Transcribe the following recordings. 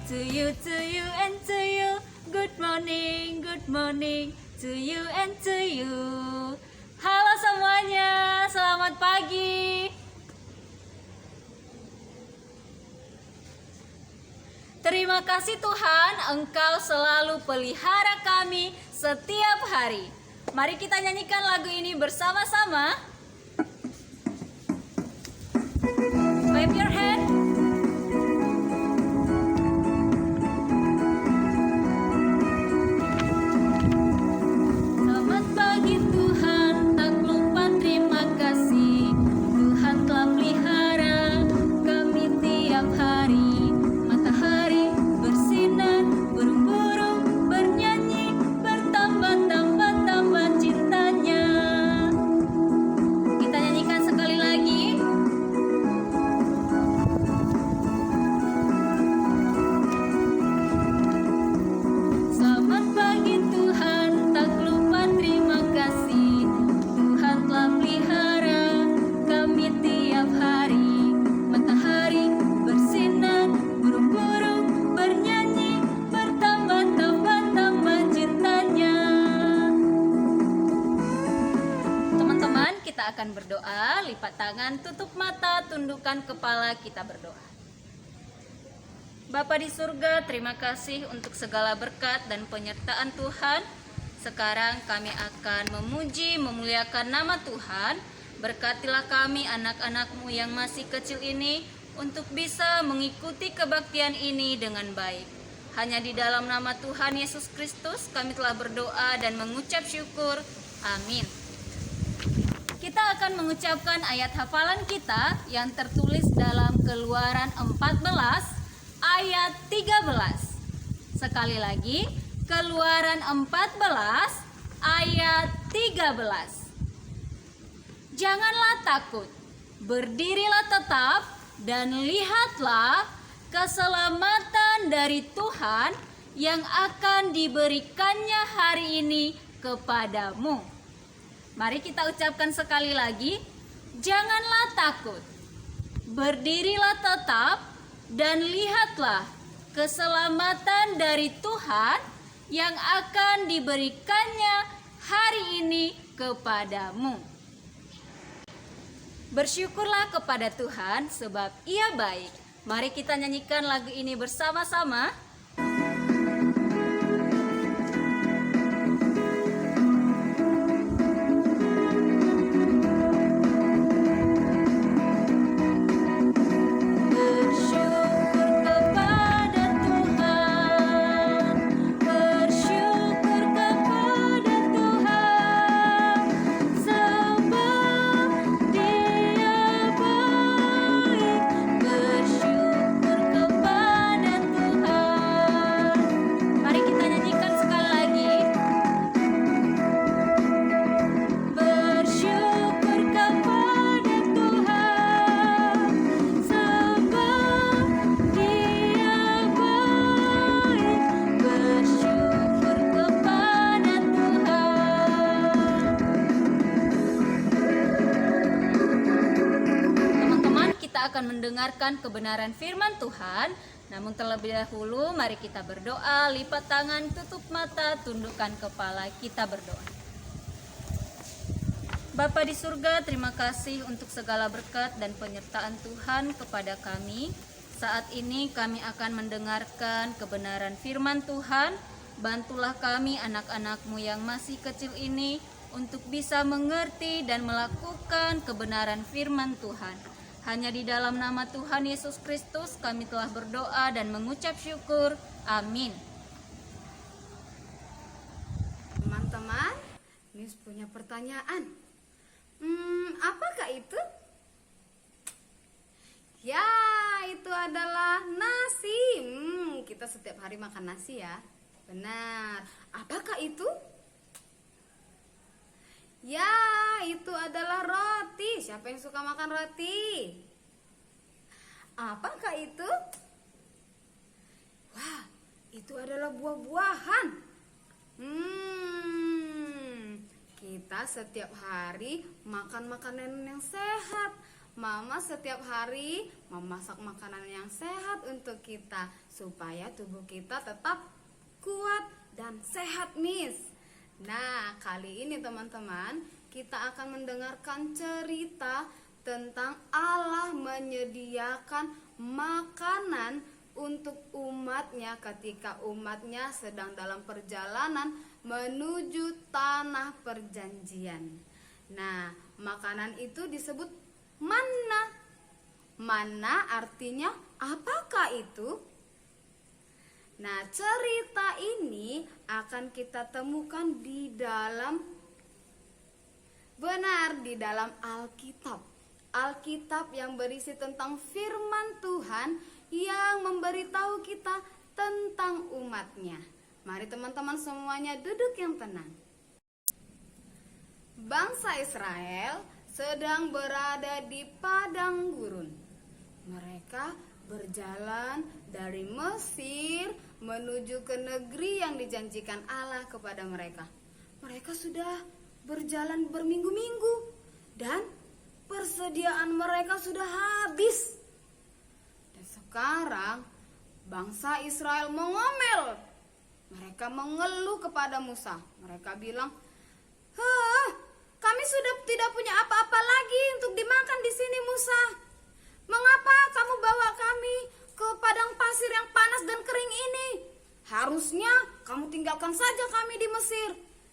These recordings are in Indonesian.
To you and to you. Good morning to you and to you. Halo semuanya, selamat pagi. Terima kasih Tuhan, Engkau selalu pelihara kami setiap hari. Mari kita nyanyikan lagu ini bersama-sama. Wave your hand. Selamat pagi Tuhan, tak lupa terima kasih. Tuhan telah pelihara kami tiap hari. Matahari bersinar, burung-burung bernyanyi, bertambah-tambah cintanya. Kita nyanyikan sekali lagi. Selamat pagi Tuhan, tak lupa terima kasih. Tuhan telah pelihara kami tiap hari. Matahari bersinar, burung-burung bernyanyi, bertambah-tambah cintanya. Teman-teman, kita akan berdoa. Lipat tangan, tutup mata, tundukkan kepala, kita berdoa. Bapa di surga, terima kasih untuk segala berkat dan penyertaan Tuhan. Sekarang kami akan memuji, memuliakan nama Tuhan. Berkatilah kami anak-anak-Mu yang masih kecil ini untuk bisa mengikuti kebaktian ini dengan baik. Hanya di dalam nama Tuhan Yesus Kristus kami telah berdoa dan mengucap syukur. Amin. Kita akan mengucapkan ayat hafalan kita yang tertulis dalam Keluaran 14 ayat 13. Sekali lagi, Keluaran 14 ayat 13. Janganlah takut, berdirilah tetap dan lihatlah keselamatan dari Tuhan yang akan diberikannya hari ini kepadamu. Mari kita ucapkan sekali lagi, janganlah takut, berdirilah tetap dan lihatlah keselamatan dari Tuhan yang akan diberikannya hari ini kepadamu. Bersyukurlah kepada Tuhan sebab Ia baik. Mari kita nyanyikan lagu ini bersama-sama. Akan mendengarkan kebenaran firman Tuhan. Namun terlebih dahulu mari kita berdoa. Lipat tangan, tutup mata, tundukkan kepala, kita berdoa. Bapa di surga, terima kasih untuk segala berkat dan penyertaan Tuhan kepada kami. Saat ini kami akan mendengarkan kebenaran firman Tuhan. Bantulah kami anak-anak-Mu yang masih kecil ini untuk bisa mengerti dan melakukan kebenaran firman Tuhan. Hanya di dalam nama Tuhan Yesus Kristus kami telah berdoa dan mengucap syukur. Amin. Teman-teman, Miss punya pertanyaan. Apakah itu? Ya, itu adalah nasi. Kita setiap hari makan nasi ya. Benar. Apakah itu? Ya, itu adalah roti. Siapa yang suka makan roti? Apakah itu? Wah, itu adalah buah-buahan. Kita setiap hari makan makanan yang sehat, Mama setiap hari memasak makanan yang sehat untuk kita supaya tubuh kita tetap kuat dan sehat, Miss. Nah, kali ini teman-teman, kita akan mendengarkan cerita tentang Allah menyediakan makanan untuk umatnya ketika umatnya sedang dalam perjalanan menuju tanah perjanjian. Nah, makanan itu disebut manna. Manna artinya apakah itu? Nah, cerita ini akan kita temukan di dalam Alkitab. Alkitab yang berisi tentang firman Tuhan yang memberitahu kita tentang umatnya. Mari teman-teman semuanya duduk yang tenang. Bangsa Israel sedang berada di padang gurun. Mereka berjalan dari Mesir menuju ke negeri yang dijanjikan Allah kepada mereka. Mereka sudah berjalan berminggu-minggu dan persediaan mereka sudah habis. Dan sekarang bangsa Israel mengomel. Mereka mengeluh kepada Musa. Mereka bilang, kami sudah tidak punya apa-apa lagi untuk dimakan di sini, Musa. Mengapa kamu bawa kami ke padang pasir yang panas dan kering ini? Harusnya kamu tinggalkan saja kami di Mesir.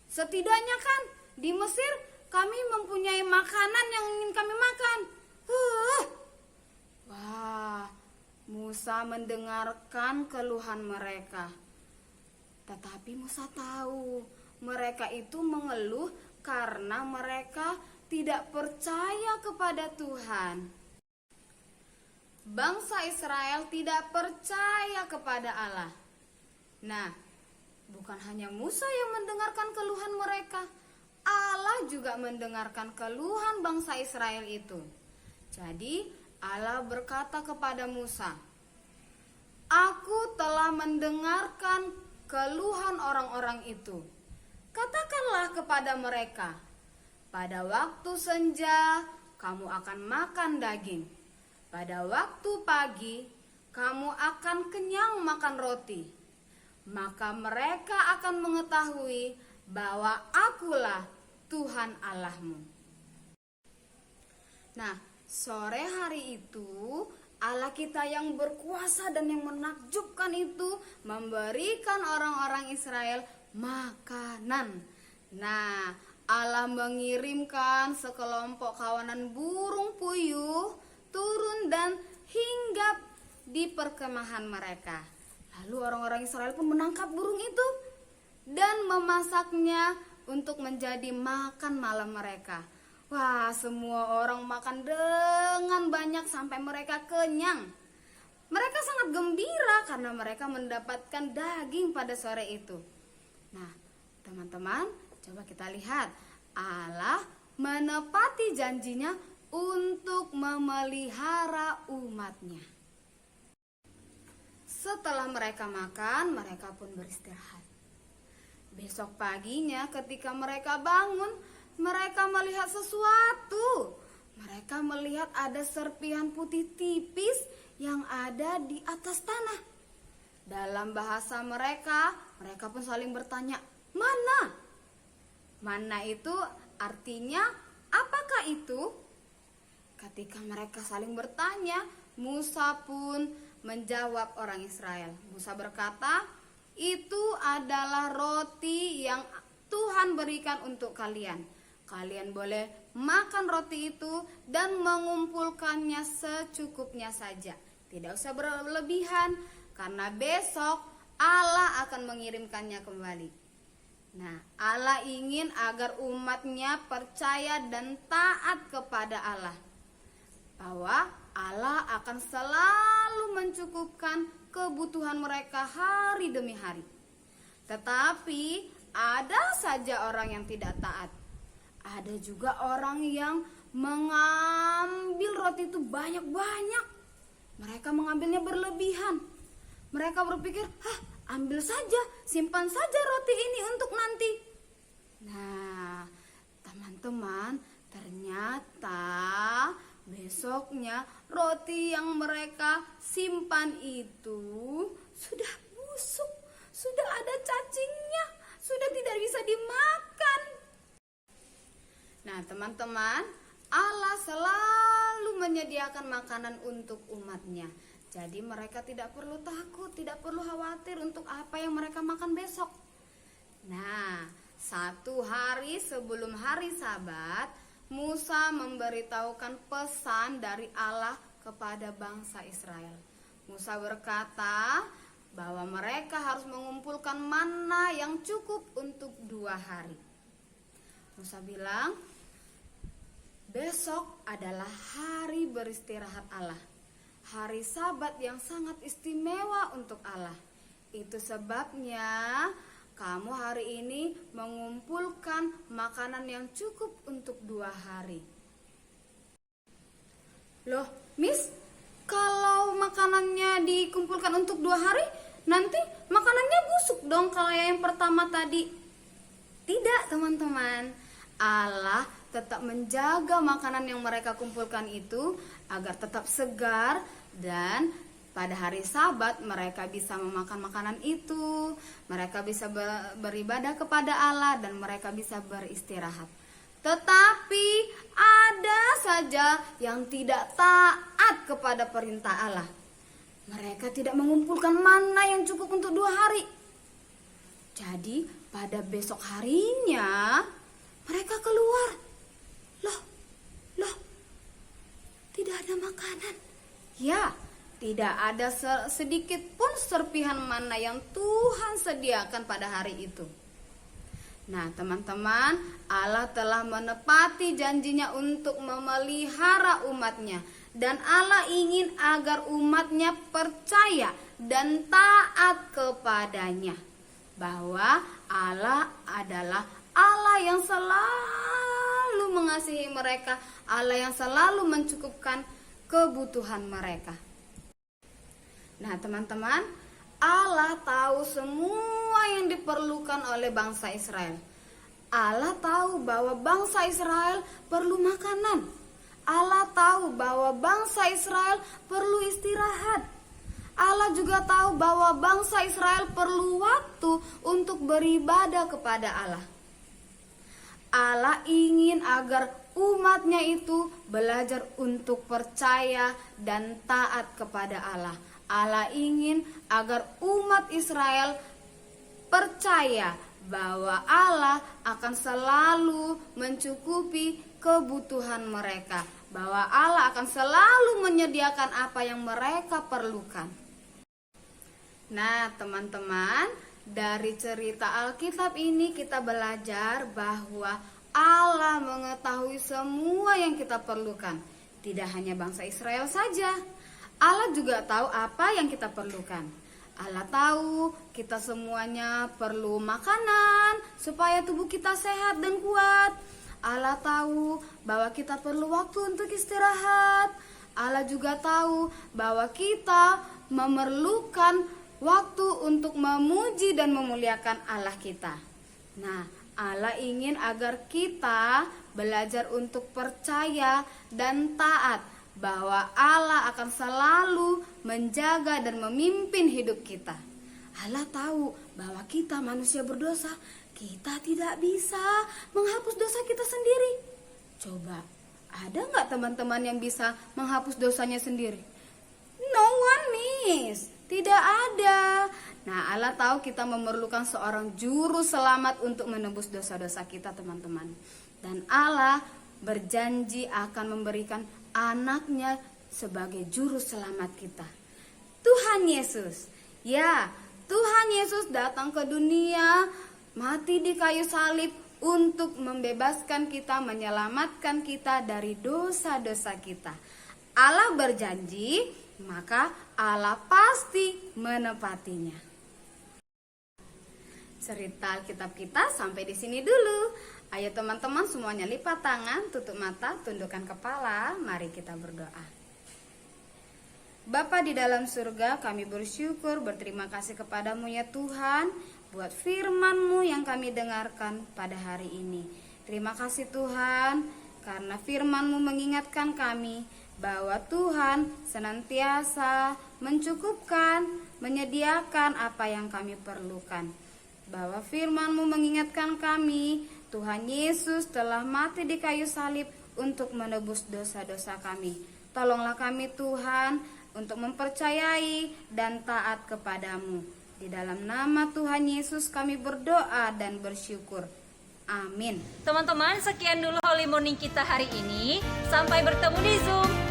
Setidaknya kan di Mesir kami mempunyai makanan yang ingin kami makan. Wah, Musa mendengarkan keluhan mereka. Tetapi Musa tahu mereka itu mengeluh karena mereka tidak percaya kepada Tuhan. Bangsa Israel tidak percaya kepada Allah. Nah, bukan hanya Musa yang mendengarkan keluhan mereka, Allah juga mendengarkan keluhan bangsa Israel itu. Jadi Allah berkata kepada Musa, "Aku telah mendengarkan keluhan orang-orang itu. Katakanlah kepada mereka, pada waktu senja kamu akan makan daging. Pada waktu pagi kamu akan kenyang makan roti. Maka mereka akan mengetahui bahwa akulah Tuhan Allahmu." Nah, sore hari itu Allah kita yang berkuasa dan yang menakjubkan itu memberikan orang-orang Israel makanan. Nah, Allah mengirimkan sekelompok kawanan burung puyuh turun dan hinggap di perkemahan mereka. Lalu orang-orang Israel pun menangkap burung itu dan memasaknya untuk menjadi makan malam mereka. Wah, semua orang makan dengan banyak sampai mereka kenyang. Mereka sangat gembira karena mereka mendapatkan daging pada sore itu. Nah, teman-teman, coba kita lihat. Allah menepati janjinya untuk memelihara umatnya. Setelah mereka makan, mereka pun beristirahat. Besok paginya ketika mereka bangun, mereka melihat sesuatu. Mereka melihat ada serpihan putih tipis yang ada di atas tanah. Dalam bahasa mereka pun saling bertanya, "Mana?" Mana itu artinya apakah itu? Ketika mereka saling bertanya, Musa pun menjawab orang Israel. Musa berkata, "Itu adalah roti yang Tuhan berikan untuk kalian. Kalian boleh makan roti itu dan mengumpulkannya secukupnya saja. Tidak usah berlebihan, karena besok Allah akan mengirimkannya kembali." Nah, Allah ingin agar umatnya percaya dan taat kepada Allah, bahwa Allah akan selalu mencukupkan kebutuhan mereka hari demi hari. Tetapi ada saja orang yang tidak taat. Ada juga orang yang mengambil roti itu banyak-banyak. Mereka mengambilnya berlebihan. Mereka berpikir, ambil saja, simpan saja roti ini untuk nanti. Nah, teman-teman, ternyata Besoknya roti yang mereka simpan itu sudah busuk, sudah ada cacingnya, sudah tidak bisa dimakan. Nah teman-teman, Allah selalu menyediakan makanan untuk umatnya. Jadi mereka tidak perlu takut, tidak perlu khawatir untuk apa yang mereka makan besok. Nah, 1 hari sebelum hari Sabat, Musa memberitahukan pesan dari Allah kepada bangsa Israel. Musa berkata bahwa mereka harus mengumpulkan mana yang cukup untuk 2 hari. Musa bilang, besok adalah hari beristirahat Allah, hari Sabat yang sangat istimewa untuk Allah. Itu sebabnya kamu hari ini mengumpulkan makanan yang cukup untuk 2 hari. Loh, Miss, kalau makanannya dikumpulkan untuk 2 hari, nanti makanannya busuk dong kayak yang pertama tadi. Tidak, teman-teman. Allah tetap menjaga makanan yang mereka kumpulkan itu agar tetap segar, dan pada hari Sabat mereka bisa memakan makanan itu, mereka bisa beribadah kepada Allah, dan mereka bisa beristirahat. Tetapi ada saja yang tidak taat kepada perintah Allah. Mereka tidak mengumpulkan mana yang cukup untuk 2 hari. Jadi pada besok harinya mereka keluar. Loh, tidak ada makanan. Ya, tidak ada sedikit pun serpihan mana yang Tuhan sediakan pada hari itu. Nah teman-teman, Allah telah menepati janjinya untuk memelihara umatnya. Dan Allah ingin agar umatnya percaya dan taat kepadanya. Bahwa Allah adalah Allah yang selalu mengasihi mereka, Allah yang selalu mencukupkan kebutuhan mereka. Nah teman-teman, Allah tahu semua yang diperlukan oleh bangsa Israel. Allah tahu bahwa bangsa Israel perlu makanan. Allah tahu bahwa bangsa Israel perlu istirahat. Allah juga tahu bahwa bangsa Israel perlu waktu untuk beribadah kepada Allah. Allah ingin agar umatnya itu belajar untuk percaya dan taat kepada Allah. Allah ingin agar umat Israel percaya bahwa Allah akan selalu mencukupi kebutuhan mereka, bahwa Allah akan selalu menyediakan apa yang mereka perlukan. Nah, teman-teman, dari cerita Alkitab ini kita belajar bahwa Allah mengetahui semua yang kita perlukan. Tidak hanya bangsa Israel saja, Allah juga tahu apa yang kita perlukan. Allah tahu kita semuanya perlu makanan supaya tubuh kita sehat dan kuat. Allah tahu bahwa kita perlu waktu untuk istirahat. Allah juga tahu bahwa kita memerlukan waktu untuk memuji dan memuliakan Allah kita. Nah, Allah ingin agar kita belajar untuk percaya dan taat bahwa Allah akan selalu menjaga dan memimpin hidup kita. Allah tahu bahwa kita manusia berdosa, kita tidak bisa menghapus dosa kita sendiri. Coba, ada nggak teman-teman yang bisa menghapus dosanya sendiri? No one, miss. Tidak ada. Nah, Allah tahu kita memerlukan seorang juru selamat untuk menebus dosa-dosa kita, teman-teman. Dan Allah berjanji akan memberikan anaknya sebagai juru selamat kita, Tuhan Yesus. Ya, Tuhan Yesus datang ke dunia, mati di kayu salib untuk membebaskan kita, menyelamatkan kita dari dosa-dosa kita. Allah berjanji, maka Allah pasti menepatinya. Cerita Alkitab kita sampai di sini dulu. Ayo teman-teman semuanya lipat tangan, tutup mata, tundukkan kepala, mari kita berdoa. Bapa di dalam surga, kami bersyukur, berterima kasih kepadamu ya Tuhan, buat firman-Mu yang kami dengarkan pada hari ini. Terima kasih Tuhan, karena firman-Mu mengingatkan kami bahwa Tuhan senantiasa mencukupkan, menyediakan apa yang kami perlukan. Bahwa firman-Mu mengingatkan kami, Tuhan Yesus telah mati di kayu salib untuk menebus dosa-dosa kami. Tolonglah kami Tuhan untuk mempercayai dan taat kepadamu. Di dalam nama Tuhan Yesus kami berdoa dan bersyukur. Amin. Teman-teman, sekian dulu Holy Morning kita hari ini. Sampai bertemu di Zoom.